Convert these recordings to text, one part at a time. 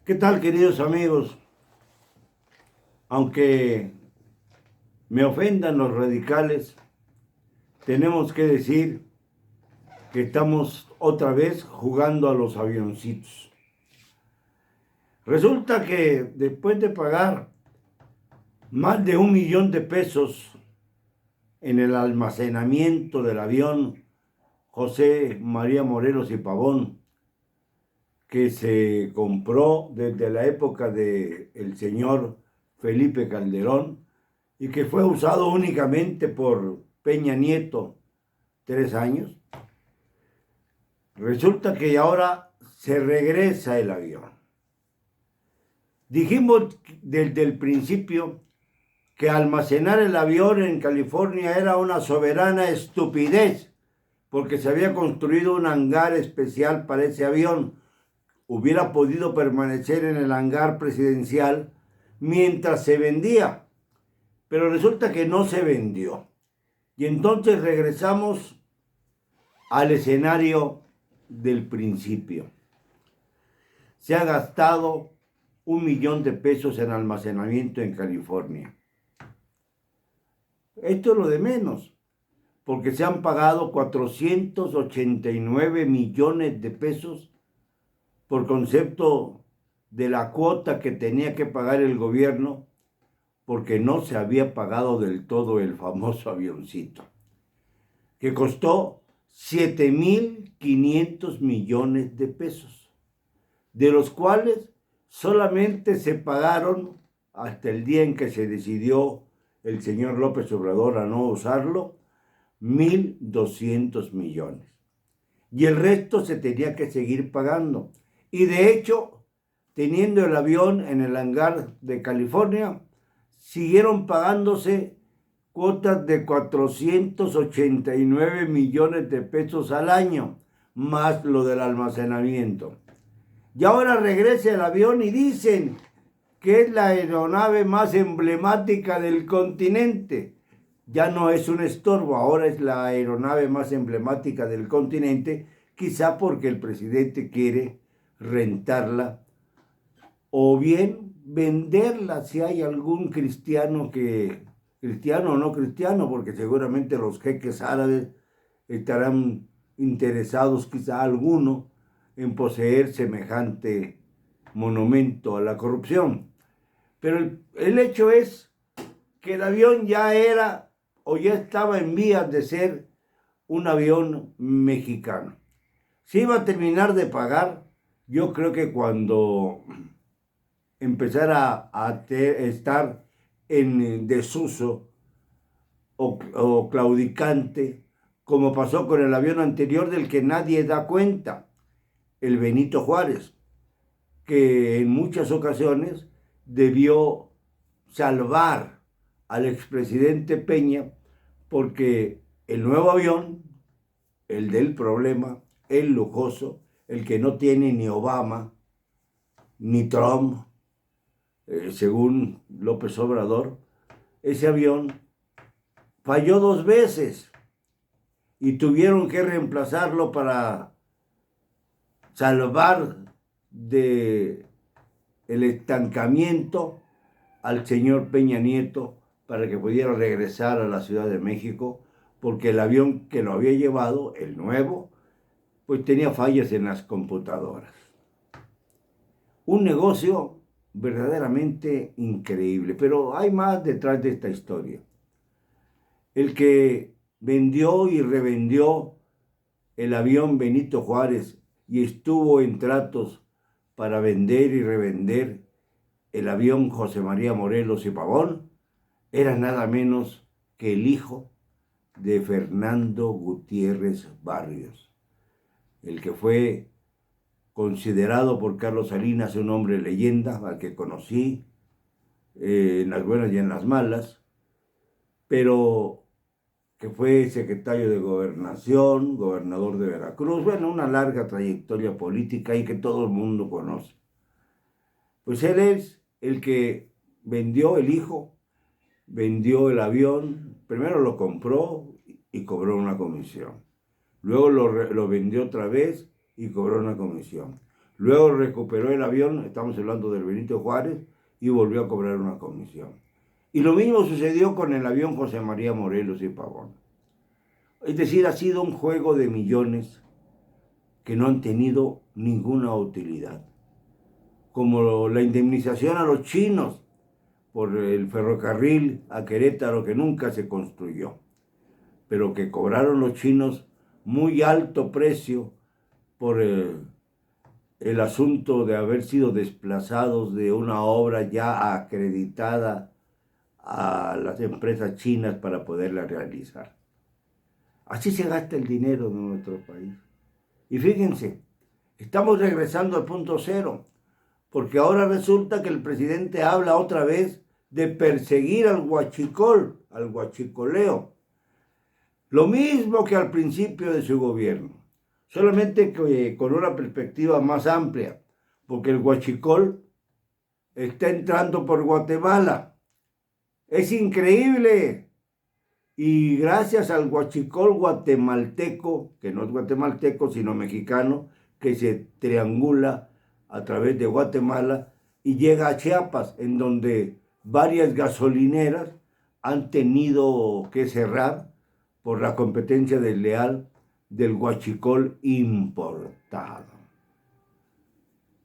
¿Qué tal, queridos amigos? Aunque me ofendan los radicales, tenemos que decir que estamos otra vez jugando a los avioncitos. Resulta que después de pagar más de 1 millón de pesos en el almacenamiento del avión José María Morelos y Pavón, que se compró desde la época del señor Felipe Calderón y que fue usado únicamente por Peña Nieto 3 años, resulta que ahora se regresa el avión. Dijimos desde el principio que almacenar el avión en California era una soberana estupidez, porque se había construido un hangar especial para ese avión. Hubiera podido permanecer en el hangar presidencial mientras se vendía, pero resulta que no se vendió. Y entonces regresamos al escenario del principio. Se ha gastado 1 millón de pesos en almacenamiento en California. Esto es lo de menos, porque se han pagado 489 millones de pesos por concepto de la cuota que tenía que pagar el gobierno, porque no se había pagado del todo el famoso avioncito, que costó 7.500 millones de pesos, de los cuales solamente se pagaron, hasta el día en que se decidió el señor López Obrador a no usarlo, 1.200 millones. Y el resto se tenía que seguir pagando. Y de hecho, teniendo el avión en el hangar de California, siguieron pagándose cuotas de 489 millones de pesos al año, más lo del almacenamiento. Y ahora regresa el avión y dicen que es la aeronave más emblemática del continente. Ya no es un estorbo, ahora es la aeronave más emblemática del continente, quizá porque el presidente quiere rentarla o bien venderla si hay algún cristiano cristiano o no cristiano, porque seguramente los jeques árabes estarán interesados, quizá alguno, en poseer semejante monumento a la corrupción. Pero el hecho es que el avión ya era o ya estaba en vías de ser un avión mexicano. Se iba a terminar de pagar, yo creo que cuando empezara a estar en desuso o claudicante, como pasó con el avión anterior del que nadie da cuenta, el Benito Juárez, que en muchas ocasiones debió salvar al expresidente Peña, porque el nuevo avión, el del problema, el lujoso, el que no tiene ni Obama, ni Trump, según López Obrador, ese avión falló 2 veces y tuvieron que reemplazarlo para salvar de el estancamiento al señor Peña Nieto para que pudiera regresar a la Ciudad de México, porque el avión que lo había llevado, el nuevo, pues tenía fallas en las computadoras. Un negocio verdaderamente increíble, pero hay más detrás de esta historia. El que vendió y revendió el avión Benito Juárez y estuvo en tratos para vender y revender el avión José María Morelos y Pavón, era nada menos que el hijo de Fernando Gutiérrez Barrios, el que fue considerado por Carlos Salinas un hombre leyenda, al que conocí en las buenas y en las malas, pero que fue secretario de Gobernación, gobernador de Veracruz, bueno, una larga trayectoria política y que todo el mundo conoce. Pues él es el que vendió el hijo, vendió el avión, primero lo compró y cobró una comisión. Luego lo vendió otra vez y cobró una comisión. Luego recuperó el avión, estamos hablando del Benito Juárez, y volvió a cobrar una comisión. Y lo mismo sucedió con el avión José María Morelos y Pavón. Es decir, ha sido un juego de millones que no han tenido ninguna utilidad. Como la indemnización a los chinos por el ferrocarril a Querétaro que nunca se construyó, pero que cobraron los chinos muy alto precio por el asunto de haber sido desplazados de una obra ya acreditada a las empresas chinas para poderla realizar. Así se gasta el dinero de nuestro país. Y fíjense, estamos regresando al punto cero, porque ahora resulta que el presidente habla otra vez de perseguir al huachicol, al huachicoleo. Lo mismo que al principio de su gobierno, solamente que con una perspectiva más amplia, porque el huachicol está entrando por Guatemala. Es increíble. Y gracias al huachicol guatemalteco, que no es guatemalteco sino mexicano, que se triangula a través de Guatemala y llega a Chiapas, en donde varias gasolineras han tenido que cerrar por la competencia desleal del huachicol importado.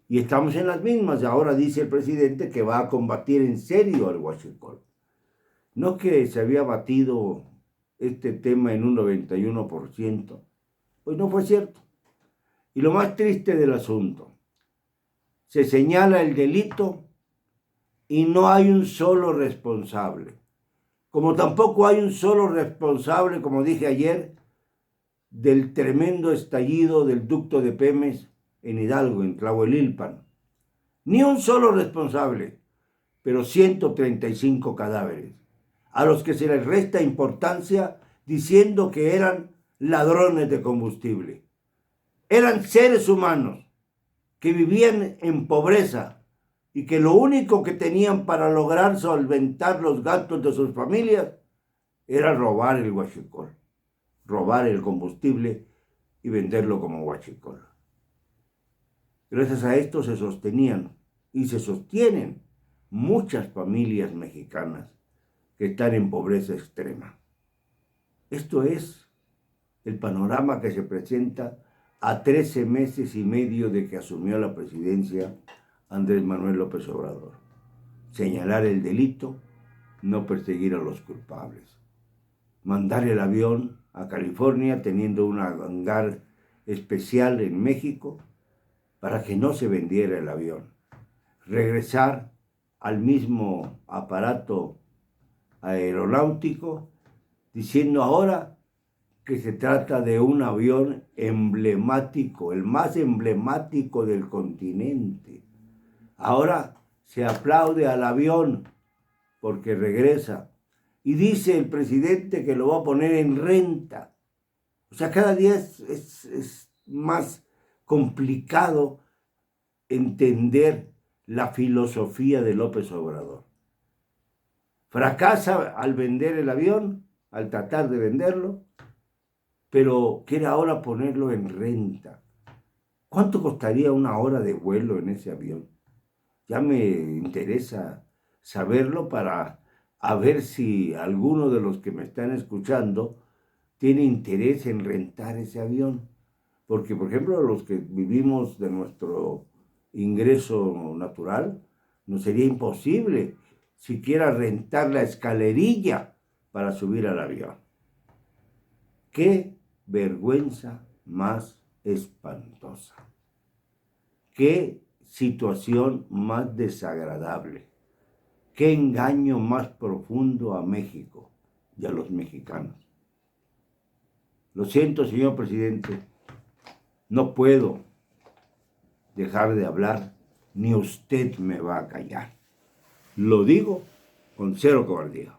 Y estamos en las mismas. Ahora dice el presidente que va a combatir en serio al huachicol. No que se había batido este tema en un 91%, pues no fue cierto. Y lo más triste del asunto, se señala el delito y no hay un solo responsable. Como tampoco hay un solo responsable, como dije ayer, del tremendo estallido del ducto de Pemex en Hidalgo, en Tlahuelilpan. Ni un solo responsable, pero 135 cadáveres, a los que se les resta importancia diciendo que eran ladrones de combustible. Eran seres humanos que vivían en pobreza y que lo único que tenían para lograr solventar los gastos de sus familias era robar el huachicol, robar el combustible y venderlo como huachicol. Gracias a esto se sostenían y se sostienen muchas familias mexicanas que están en pobreza extrema. Esto es el panorama que se presenta a 13 meses y medio de que asumió la presidencia Andrés Manuel López Obrador. Señalar el delito, no perseguir a los culpables. Mandar el avión a California teniendo un hangar especial en México para que no se vendiera el avión. Regresar al mismo aparato aeronáutico, diciendo ahora que se trata de un avión emblemático, el más emblemático del continente. Ahora se aplaude al avión porque regresa. Y dice el presidente que lo va a poner en renta. O sea, cada día es más complicado entender la filosofía de López Obrador. Fracasa al vender el avión, al tratar de venderlo, pero quiere ahora ponerlo en renta. ¿Cuánto costaría una hora de vuelo en ese avión? Ya me interesa saberlo para ver si alguno de los que me están escuchando tiene interés en rentar ese avión. Porque, por ejemplo, los que vivimos de nuestro ingreso natural, nos sería imposible siquiera rentar la escalerilla para subir al avión. ¡Qué vergüenza más espantosa! ¡Qué situación más desagradable! ¡Qué engaño más profundo a México y a los mexicanos! Lo siento, señor presidente, no puedo dejar de hablar, ni usted me va a callar. Lo digo con cero cobardía.